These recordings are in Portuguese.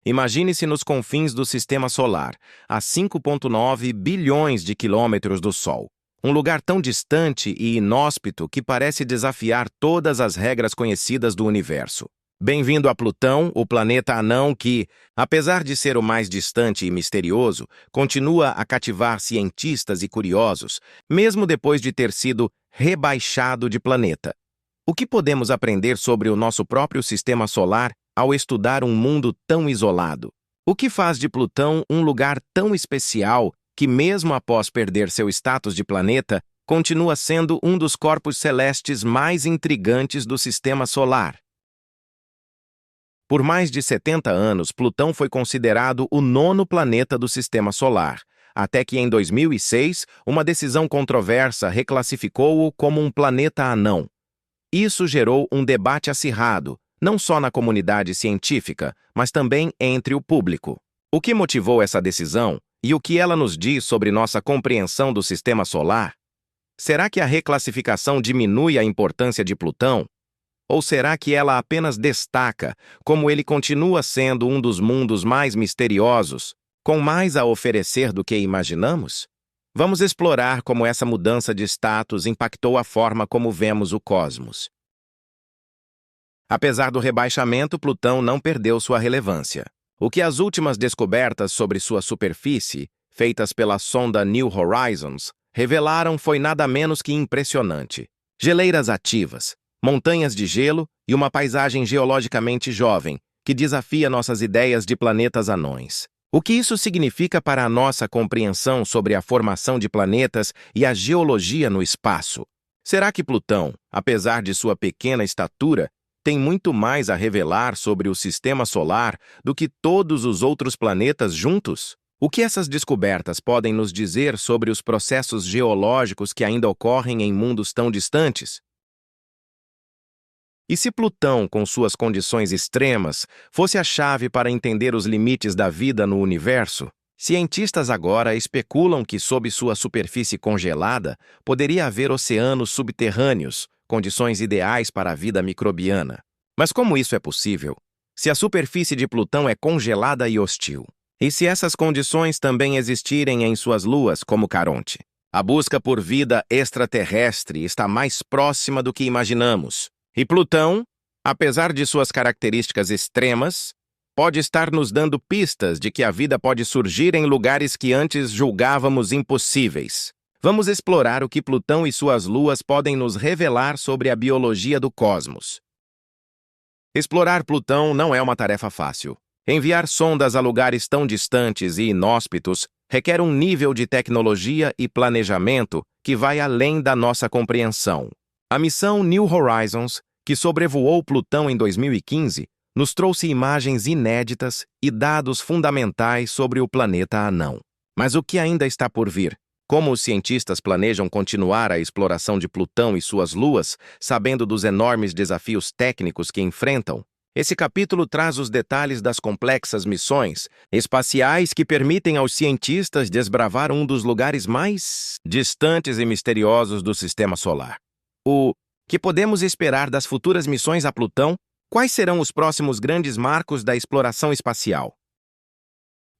Imagine-se nos confins do Sistema Solar, a 5,9 bilhões de quilômetros do Sol. Um lugar tão distante e inóspito que parece desafiar todas as regras conhecidas do universo. Bem-vindo a Plutão, o planeta anão que, apesar de ser o mais distante e misterioso, continua a cativar cientistas e curiosos, mesmo depois de ter sido rebaixado de planeta. O que podemos aprender sobre o nosso próprio sistema solar ao estudar um mundo tão isolado? O que faz de Plutão um lugar tão especial que, mesmo após perder seu status de planeta, continua sendo um dos corpos celestes mais intrigantes do sistema solar? Por mais de 70 anos, Plutão foi considerado o 9º planeta do Sistema Solar, até que em 2006, uma decisão controversa reclassificou-o como um planeta anão. Isso gerou um debate acirrado, não só na comunidade científica, mas também entre o público. O que motivou essa decisão e o que ela nos diz sobre nossa compreensão do Sistema Solar? Será que a reclassificação diminui a importância de Plutão? Ou será que ela apenas destaca como ele continua sendo um dos mundos mais misteriosos, com mais a oferecer do que imaginamos? Vamos explorar como essa mudança de status impactou a forma como vemos o cosmos. Apesar do rebaixamento, Plutão não perdeu sua relevância. O que as últimas descobertas sobre sua superfície, feitas pela sonda New Horizons, revelaram foi nada menos que impressionante. Geleiras ativas, montanhas de gelo e uma paisagem geologicamente jovem, que desafia nossas ideias de planetas anões. O que isso significa para a nossa compreensão sobre a formação de planetas e a geologia no espaço? Será que Plutão, apesar de sua pequena estatura, tem muito mais a revelar sobre o Sistema Solar do que todos os outros planetas juntos? O que essas descobertas podem nos dizer sobre os processos geológicos que ainda ocorrem em mundos tão distantes? E se Plutão, com suas condições extremas, fosse a chave para entender os limites da vida no universo? Cientistas agora especulam que, sob sua superfície congelada, poderia haver oceanos subterrâneos, condições ideais para a vida microbiana. Mas como isso é possível? Se a superfície de Plutão é congelada e hostil? E se essas condições também existirem em suas luas, como Caronte? A busca por vida extraterrestre está mais próxima do que imaginamos. E Plutão, apesar de suas características extremas, pode estar nos dando pistas de que a vida pode surgir em lugares que antes julgávamos impossíveis. Vamos explorar o que Plutão e suas luas podem nos revelar sobre a biologia do cosmos. Explorar Plutão não é uma tarefa fácil. Enviar sondas a lugares tão distantes e inóspitos requer um nível de tecnologia e planejamento que vai além da nossa compreensão. A missão New Horizons, que sobrevoou Plutão em 2015, nos trouxe imagens inéditas e dados fundamentais sobre o planeta anão. Mas o que ainda está por vir? Como os cientistas planejam continuar a exploração de Plutão e suas luas, sabendo dos enormes desafios técnicos que enfrentam? Esse capítulo traz os detalhes das complexas missões espaciais que permitem aos cientistas desbravar um dos lugares mais distantes e misteriosos do Sistema Solar. O que podemos esperar das futuras missões a Plutão? Quais serão os próximos grandes marcos da exploração espacial?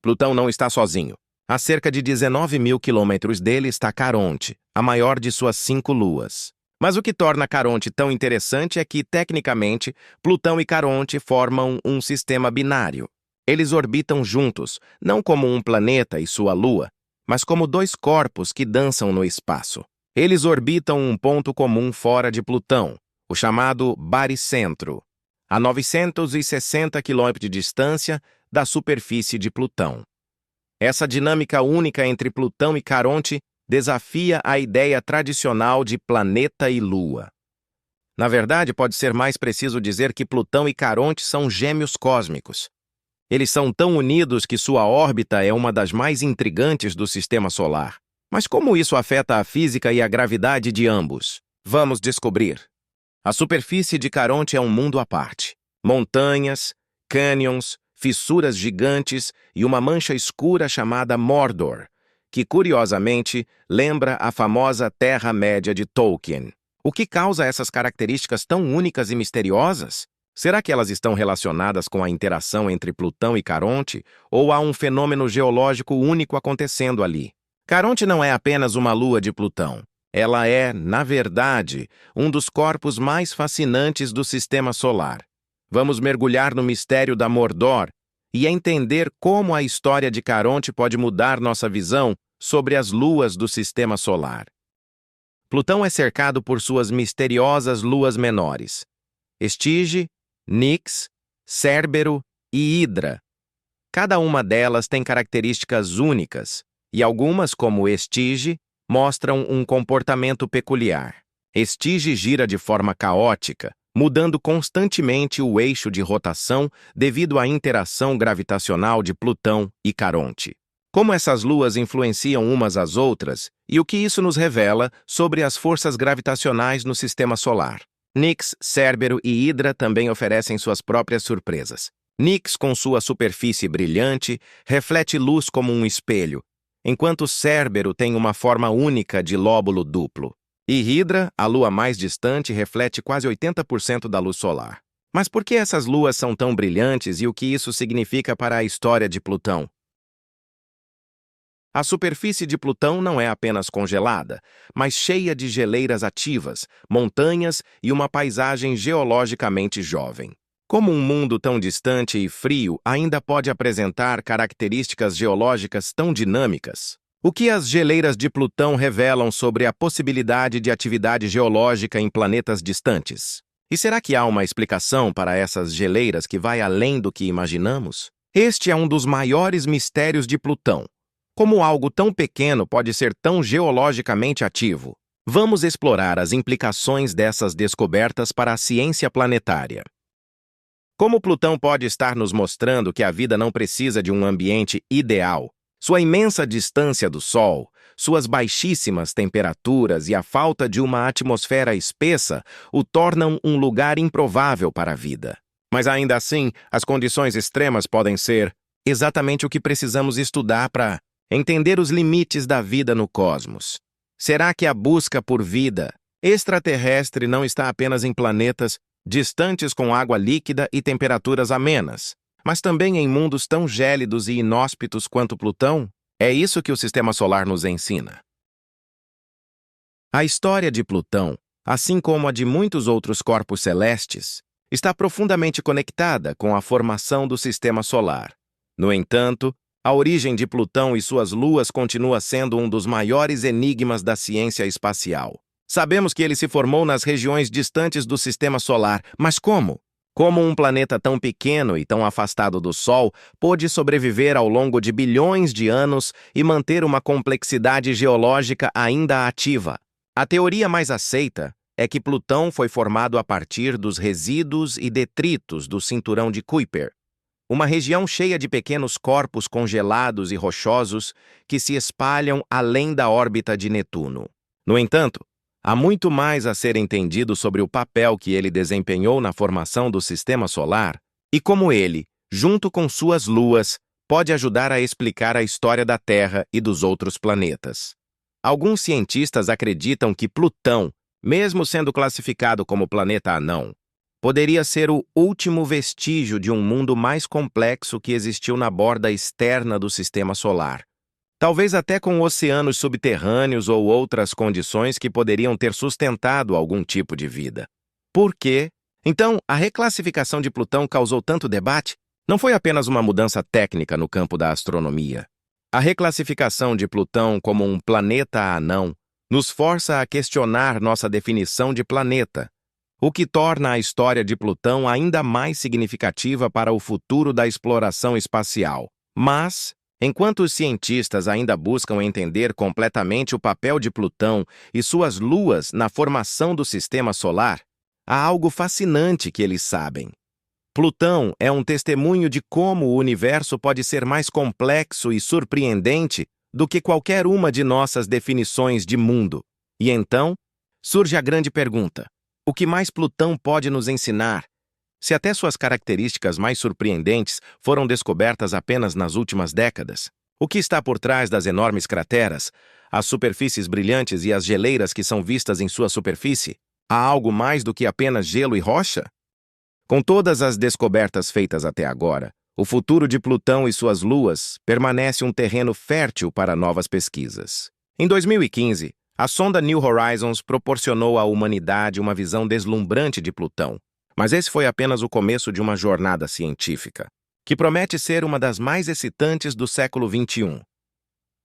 Plutão não está sozinho. A cerca de 19 mil quilômetros dele está Caronte, a maior de suas 5 luas. Mas o que torna Caronte tão interessante é que, tecnicamente, Plutão e Caronte formam um sistema binário. Eles orbitam juntos, não como um planeta e sua lua, mas como dois corpos que dançam no espaço. Eles orbitam um ponto comum fora de Plutão, o chamado baricentro, a 960 km de distância da superfície de Plutão. Essa dinâmica única entre Plutão e Caronte desafia a ideia tradicional de planeta e lua. Na verdade, pode ser mais preciso dizer que Plutão e Caronte são gêmeos cósmicos. Eles são tão unidos que sua órbita é uma das mais intrigantes do Sistema Solar. Mas como isso afeta a física e a gravidade de ambos? Vamos descobrir. A superfície de Caronte é um mundo à parte. Montanhas, cânions, fissuras gigantes e uma mancha escura chamada Mordor, que, curiosamente, lembra a famosa Terra-média de Tolkien. O que causa essas características tão únicas e misteriosas? Será que elas estão relacionadas com a interação entre Plutão e Caronte, ou há um fenômeno geológico único acontecendo ali? Caronte não é apenas uma lua de Plutão. Ela é, na verdade, um dos corpos mais fascinantes do Sistema Solar. Vamos mergulhar no mistério da Mordor e entender como a história de Caronte pode mudar nossa visão sobre as luas do Sistema Solar. Plutão é cercado por suas misteriosas luas menores: Estige, Nix, Cérbero e Hidra. Cada uma delas tem características únicas, e algumas, como Estige, mostram um comportamento peculiar. Estige gira de forma caótica, mudando constantemente o eixo de rotação devido à interação gravitacional de Plutão e Caronte. Como essas luas influenciam umas às outras e o que isso nos revela sobre as forças gravitacionais no Sistema Solar. Nix, Cérbero e Hidra também oferecem suas próprias surpresas. Nix, com sua superfície brilhante, reflete luz como um espelho, enquanto Cérbero tem uma forma única de lóbulo duplo. E Hidra, a lua mais distante, reflete quase 80% da luz solar. Mas por que essas luas são tão brilhantes e o que isso significa para a história de Plutão? A superfície de Plutão não é apenas congelada, mas cheia de geleiras ativas, montanhas e uma paisagem geologicamente jovem. Como um mundo tão distante e frio ainda pode apresentar características geológicas tão dinâmicas? O que as geleiras de Plutão revelam sobre a possibilidade de atividade geológica em planetas distantes? E será que há uma explicação para essas geleiras que vai além do que imaginamos? Este é um dos maiores mistérios de Plutão. Como algo tão pequeno pode ser tão geologicamente ativo? Vamos explorar as implicações dessas descobertas para a ciência planetária. Como Plutão pode estar nos mostrando que a vida não precisa de um ambiente ideal? Sua imensa distância do Sol, suas baixíssimas temperaturas e a falta de uma atmosfera espessa o tornam um lugar improvável para a vida. Mas ainda assim, as condições extremas podem ser exatamente o que precisamos estudar para entender os limites da vida no cosmos. Será que a busca por vida extraterrestre não está apenas em planetas distantes com água líquida e temperaturas amenas, mas também em mundos tão gélidos e inóspitos quanto Plutão? É isso que o Sistema Solar nos ensina. A história de Plutão, assim como a de muitos outros corpos celestes, está profundamente conectada com a formação do Sistema Solar. No entanto, a origem de Plutão e suas luas continua sendo um dos maiores enigmas da ciência espacial. Sabemos que ele se formou nas regiões distantes do Sistema Solar, mas como? Como um planeta tão pequeno e tão afastado do Sol pôde sobreviver ao longo de bilhões de anos e manter uma complexidade geológica ainda ativa? A teoria mais aceita é que Plutão foi formado a partir dos resíduos e detritos do cinturão de Kuiper, uma região cheia de pequenos corpos congelados e rochosos que se espalham além da órbita de Netuno. No entanto, há muito mais a ser entendido sobre o papel que ele desempenhou na formação do Sistema Solar e como ele, junto com suas luas, pode ajudar a explicar a história da Terra e dos outros planetas. Alguns cientistas acreditam que Plutão, mesmo sendo classificado como planeta anão, poderia ser o último vestígio de um mundo mais complexo que existiu na borda externa do Sistema Solar. Talvez até com oceanos subterrâneos ou outras condições que poderiam ter sustentado algum tipo de vida. Por quê? Então, a reclassificação de Plutão causou tanto debate? Não foi apenas uma mudança técnica no campo da astronomia. A reclassificação de Plutão como um planeta anão nos força a questionar nossa definição de planeta, o que torna a história de Plutão ainda mais significativa para o futuro da exploração espacial. Mas, enquanto os cientistas ainda buscam entender completamente o papel de Plutão e suas luas na formação do Sistema Solar, há algo fascinante que eles sabem. Plutão é um testemunho de como o universo pode ser mais complexo e surpreendente do que qualquer uma de nossas definições de mundo. E então, surge a grande pergunta: o que mais Plutão pode nos ensinar? Se até suas características mais surpreendentes foram descobertas apenas nas últimas décadas, o que está por trás das enormes crateras, as superfícies brilhantes e as geleiras que são vistas em sua superfície? Há algo mais do que apenas gelo e rocha? Com todas as descobertas feitas até agora, o futuro de Plutão e suas luas permanece um terreno fértil para novas pesquisas. Em 2015, a sonda New Horizons proporcionou à humanidade uma visão deslumbrante de Plutão, mas esse foi apenas o começo de uma jornada científica, que promete ser uma das mais excitantes do século XXI.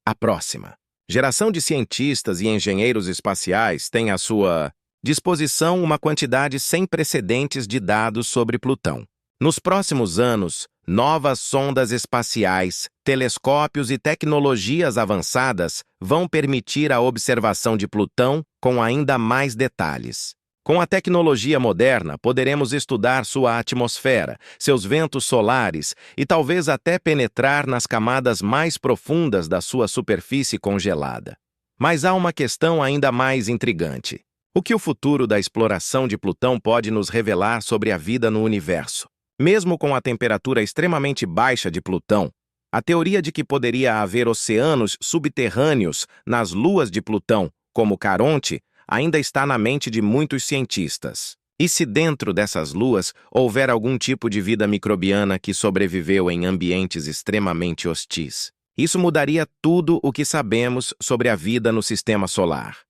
A próxima geração de cientistas e engenheiros espaciais tem à sua disposição uma quantidade sem precedentes de dados sobre Plutão. Nos próximos anos, novas sondas espaciais, telescópios e tecnologias avançadas vão permitir a observação de Plutão com ainda mais detalhes. Com a tecnologia moderna, poderemos estudar sua atmosfera, seus ventos solares e talvez até penetrar nas camadas mais profundas da sua superfície congelada. Mas há uma questão ainda mais intrigante. O que o futuro da exploração de Plutão pode nos revelar sobre a vida no universo? Mesmo com a temperatura extremamente baixa de Plutão, a teoria de que poderia haver oceanos subterrâneos nas luas de Plutão, como Caronte, ainda está na mente de muitos cientistas. E se dentro dessas luas houver algum tipo de vida microbiana que sobreviveu em ambientes extremamente hostis? Isso mudaria tudo o que sabemos sobre a vida no sistema solar.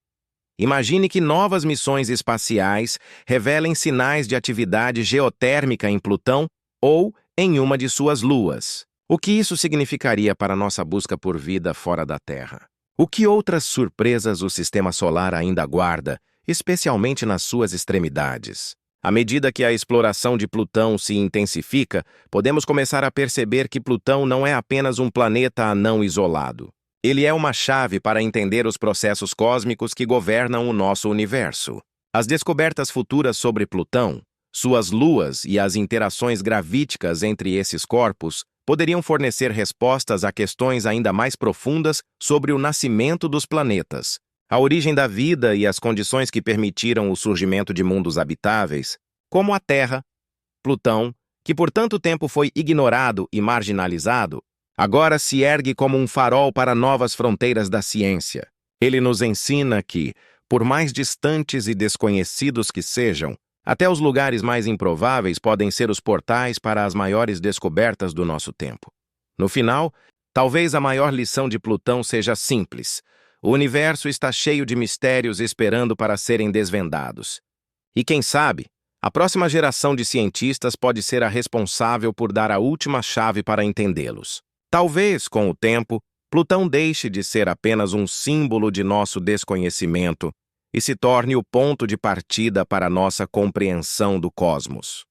Imagine que novas missões espaciais revelem sinais de atividade geotérmica em Plutão ou em uma de suas luas. O que isso significaria para nossa busca por vida fora da Terra? O que outras surpresas o sistema solar ainda aguarda, especialmente nas suas extremidades? À medida que a exploração de Plutão se intensifica, podemos começar a perceber que Plutão não é apenas um planeta anão isolado. Ele é uma chave para entender os processos cósmicos que governam o nosso universo. As descobertas futuras sobre Plutão, suas luas e as interações gravíticas entre esses corpos poderiam fornecer respostas a questões ainda mais profundas sobre o nascimento dos planetas, a origem da vida e as condições que permitiram o surgimento de mundos habitáveis, como a Terra. Plutão, que por tanto tempo foi ignorado e marginalizado, agora se ergue como um farol para novas fronteiras da ciência. Ele nos ensina que, por mais distantes e desconhecidos que sejam, até os lugares mais improváveis podem ser os portais para as maiores descobertas do nosso tempo. No final, talvez a maior lição de Plutão seja simples. O universo está cheio de mistérios esperando para serem desvendados. E quem sabe, a próxima geração de cientistas pode ser a responsável por dar a última chave para entendê-los. Talvez, com o tempo, Plutão deixe de ser apenas um símbolo de nosso desconhecimento e se torne o ponto de partida para nossa compreensão do cosmos.